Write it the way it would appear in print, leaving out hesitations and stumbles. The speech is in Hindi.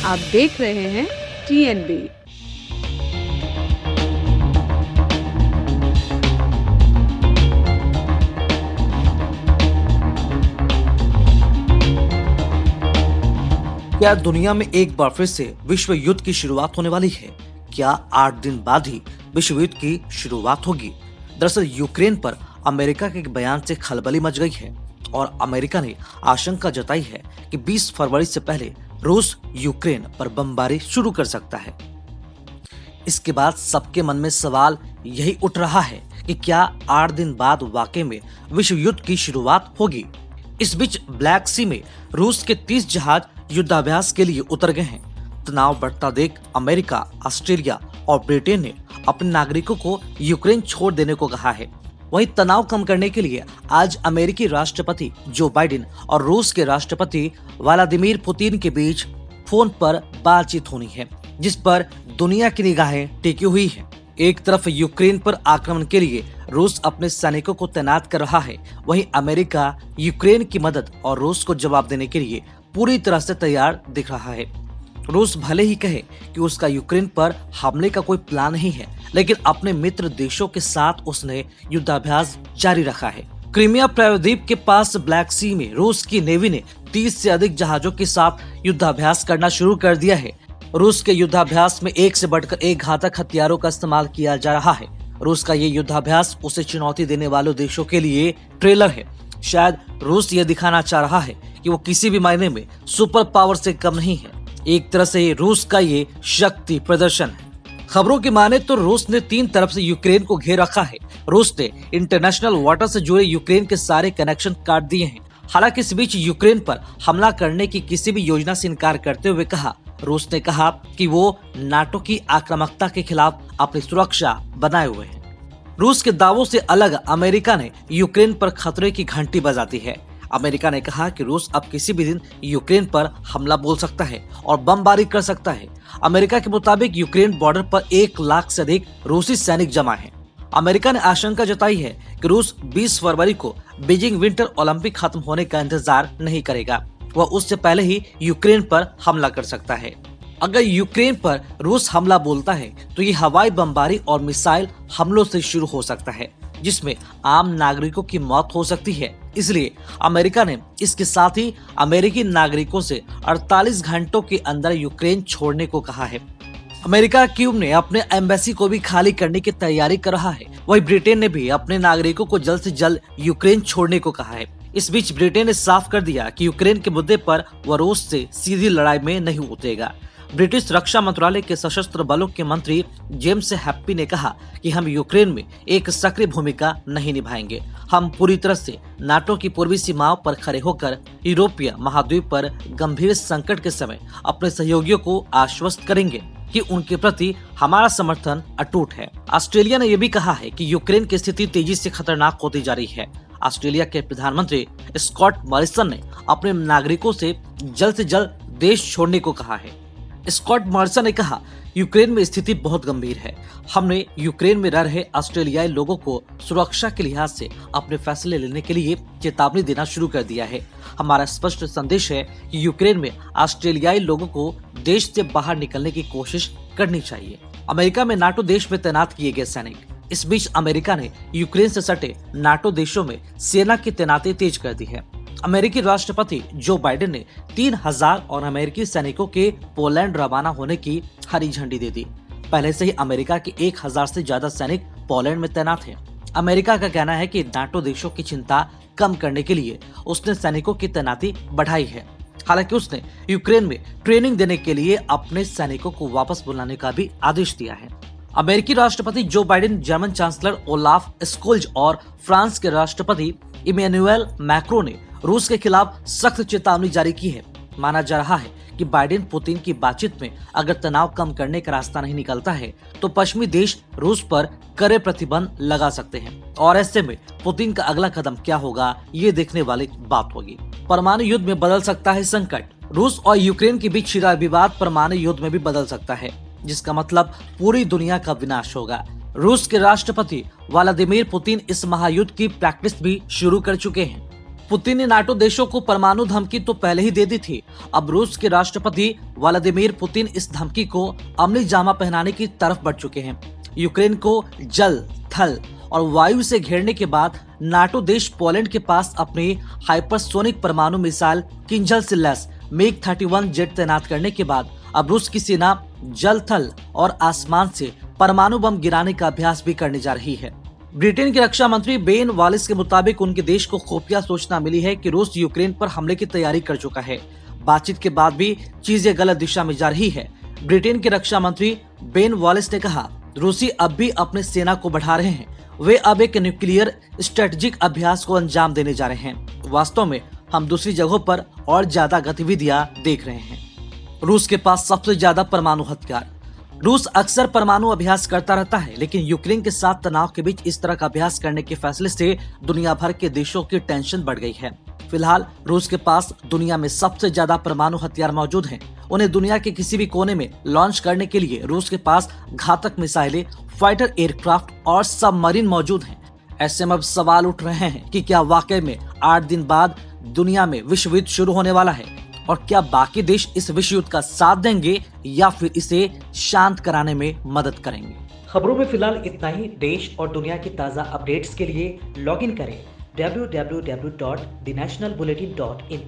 आप देख रहे हैं TNB। क्या दुनिया में एक बार फिर से विश्व युद्ध की शुरुआत होने वाली है? क्या 8 दिन बाद ही विश्व युद्ध की शुरुआत होगी? दरअसल यूक्रेन पर अमेरिका के एक बयान से खलबली मच गई है और अमेरिका ने आशंका जताई है कि 20 फरवरी से पहले रूस यूक्रेन पर बमबारी शुरू कर सकता है। इसके बाद सबके मन में सवाल यही उठ रहा है कि क्या 8 दिन बाद वाकई में विश्व युद्ध की शुरुआत होगी? इस बीच ब्लैक सी में रूस के 30 जहाज युद्धाभ्यास के लिए उतर गए हैं। तनाव बढ़ता देख अमेरिका, ऑस्ट्रेलिया और ब्रिटेन ने अपने नागरिकों को यूक्रेन छोड़ देने को कहा है। वहीं तनाव कम करने के लिए आज अमेरिकी राष्ट्रपति जो बाइडेन और रूस के राष्ट्रपति व्लादिमीर पुतिन के बीच फोन पर बातचीत होनी है, जिस पर दुनिया की निगाहें टिकी हुई हैं। एक तरफ यूक्रेन पर आक्रमण के लिए रूस अपने सैनिकों को तैनात कर रहा है, वहीं अमेरिका यूक्रेन की मदद और रूस को जवाब देने के लिए पूरी तरह से तैयार दिख रहा है। रूस भले ही कहे कि उसका यूक्रेन पर हमले का कोई प्लान नहीं है, लेकिन अपने मित्र देशों के साथ उसने युद्धाभ्यास जारी रखा है। क्रीमिया प्रायद्वीप के पास ब्लैक सी में रूस की नेवी ने 30 से अधिक जहाजों के साथ युद्धाभ्यास करना शुरू कर दिया है। रूस के युद्धाभ्यास में एक से बढ़कर एक घातक हथियारों का इस्तेमाल किया जा रहा है। रूस का ये युद्धाभ्यास उसे चुनौती देने वालों देशों के लिए ट्रेलर है। शायद रूस ये दिखाना चाह रहा है कि वो किसी भी मायने में सुपर पावर से कम नहीं है। एक तरह से रूस का ये शक्ति प्रदर्शन है। खबरों की माने तो रूस ने 3 तरफ से यूक्रेन को घेर रखा है। रूस ने इंटरनेशनल वाटर से जुड़े यूक्रेन के सारे कनेक्शन काट दिए हैं। हालांकि इस बीच यूक्रेन पर हमला करने की किसी भी योजना से इनकार करते हुए रूस ने कहा कि वो नाटो की आक्रामकता के खिलाफ अपनी सुरक्षा बनाए हुए है। रूस के दावों से अलग अमेरिका ने यूक्रेन पर खतरे की घंटी बजाती है। अमेरिका ने कहा कि रूस अब किसी भी दिन यूक्रेन पर हमला बोल सकता है और बमबारी कर सकता है। अमेरिका के मुताबिक यूक्रेन बॉर्डर पर 1 लाख से अधिक रूसी सैनिक जमा हैं। अमेरिका ने आशंका जताई है कि रूस 20 फरवरी को बीजिंग विंटर ओलंपिक खत्म होने का इंतजार नहीं करेगा। वह उससे पहले ही यूक्रेन पर हमला कर सकता है। अगर यूक्रेन पर रूस हमला बोलता है तो ये हवाई बमबारी और मिसाइल हमलों से शुरू हो सकता है, जिसमें आम नागरिकों की मौत हो सकती है। इसलिए अमेरिका ने इसके साथ ही अमेरिकी नागरिकों से 48 घंटों के अंदर यूक्रेन छोड़ने को कहा है। अमेरिका कीव ने अपने एम्बेसी को भी खाली करने की तैयारी कर रहा है। वहीं ब्रिटेन ने भी अपने नागरिकों को जल्द से जल्द यूक्रेन छोड़ने को कहा है। इस बीच ब्रिटेन ने साफ कर दिया कि यूक्रेन के मुद्दे पर वह रूस से सीधी लड़ाई में नहीं उतरेगा। ब्रिटिश रक्षा मंत्रालय के सशस्त्र बलों के मंत्री जेम्स हैप्पी ने कहा कि हम यूक्रेन में एक सक्रिय भूमिका नहीं निभाएंगे। हम पूरी तरह से नाटो की पूर्वी सीमाओं पर खड़े होकर यूरोपीय महाद्वीप पर गंभीर संकट के समय अपने सहयोगियों को आश्वस्त करेंगे कि उनके प्रति हमारा समर्थन अटूट है। ऑस्ट्रेलिया ने यह भी कहा है कि यूक्रेन की स्थिति तेजी से खतरनाक होती जा रही है। ऑस्ट्रेलिया के प्रधानमंत्री स्कॉट मॉरिसन ने अपने नागरिकों से जल्द देश छोड़ने को कहा है। स्कॉट मॉरिसन ने कहा, यूक्रेन में स्थिति बहुत गंभीर है। हमने यूक्रेन में रह रहे ऑस्ट्रेलियाई लोगों को सुरक्षा के लिहाज से अपने फैसले लेने के लिए चेतावनी देना शुरू कर दिया है। हमारा स्पष्ट संदेश है कि यूक्रेन में ऑस्ट्रेलियाई लोगों को देश से बाहर निकलने की कोशिश करनी चाहिए। अमेरिका में नाटो देश में तैनात किए गए सैनिक। इस बीच अमेरिका ने यूक्रेन से सटे नाटो देशों में सेना की तैनाती तेज कर दी है। अमेरिकी राष्ट्रपति जो बाइडेन ने 3000 और अमेरिकी सैनिकों के पोलैंड रवाना होने की हरी झंडी दे दी। पहले से ही अमेरिका के 1000 से ज्यादा सैनिक पोलैंड में तैनात हैं। अमेरिका का कहना है कि नाटो देशों की चिंता कम करने के लिए उसने सैनिकों की तैनाती बढ़ाई है। हालांकि उसने यूक्रेन में ट्रेनिंग देने के लिए अपने सैनिकों को वापस बुलाने का भी आदेश दिया है। अमेरिकी राष्ट्रपति Joe Biden, German chancellor Olaf Scholz और फ्रांस के राष्ट्रपति इमैनुएल मैक्रों ने रूस के खिलाफ सख्त चेतावनी जारी की है। माना जा रहा है कि बाइडेन पुतिन की बातचीत में अगर तनाव कम करने का रास्ता नहीं निकलता है तो पश्चिमी देश रूस पर कड़े प्रतिबंध लगा सकते हैं और ऐसे में पुतिन का अगला कदम क्या होगा ये देखने वाली बात होगी। परमाणु युद्ध में बदल सकता है संकट। रूस और यूक्रेन के बीच छिड़ा विवाद परमाणु युद्ध में भी बदल सकता है, जिसका मतलब पूरी दुनिया का विनाश होगा। रूस के राष्ट्रपति व्लादिमीर पुतिन इस महायुद्ध की प्रैक्टिस भी शुरू कर चुके हैं। पुतिन ने नाटो देशों को परमाणु धमकी तो पहले ही दे दी थी। अब रूस के राष्ट्रपति व्लादिमीर पुतिन इस धमकी को अमली जामा पहनाने की तरफ बढ़ चुके हैं। यूक्रेन को जल, थल और वायु से घेरने के बाद नाटो देश पोलैंड के पास अपनी हाइपरसोनिक परमाणु मिसाइल किंजल से लैस MiG-31 जेट तैनात करने के बाद अब रूस की सेना जल, थल और आसमान से परमाणु बम गिराने का अभ्यास भी करने जा रही है। ब्रिटेन के रक्षा मंत्री बेन वॉलिस के मुताबिक उनके देश को खुफिया सूचना मिली है कि रूस यूक्रेन पर हमले की तैयारी कर चुका है। बातचीत के बाद भी चीजें गलत दिशा में जा रही है। ब्रिटेन के रक्षा मंत्री बेन वॉलिस ने कहा, रूसी अब भी अपने सेना को बढ़ा रहे हैं। वे अब एक न्यूक्लियर स्ट्रेटेजिक अभ्यास को अंजाम देने जा रहे हैं। वास्तव में हम दूसरी जगहों पर और ज्यादा गतिविधियां देख रहे हैं। रूस के पास सबसे ज्यादा परमाणु हथियार। रूस अक्सर परमाणु अभ्यास करता रहता है, लेकिन यूक्रेन के साथ तनाव के बीच इस तरह का अभ्यास करने के फैसले से दुनिया भर के देशों की टेंशन बढ़ गई है। फिलहाल रूस के पास दुनिया में सबसे ज्यादा परमाणु हथियार मौजूद हैं। उन्हें दुनिया के किसी भी कोने में लॉन्च करने के लिए रूस के पास घातक मिसाइलें, फाइटर एयरक्राफ्ट और सबमरीन मौजूद हैं। ऐसे में अब सवाल उठ रहे हैं कि क्या वाकई में 8 दिन बाद दुनिया में विश्व युद्ध शुरू होने वाला है, और क्या बाकी देश इस विश्व युद्ध का साथ देंगे या फिर इसे शांत कराने में मदद करेंगे। खबरों में फिलहाल इतना ही। देश और दुनिया की ताज़ा अपडेट्स के लिए लॉग इन करें www.thenationalbulletin.in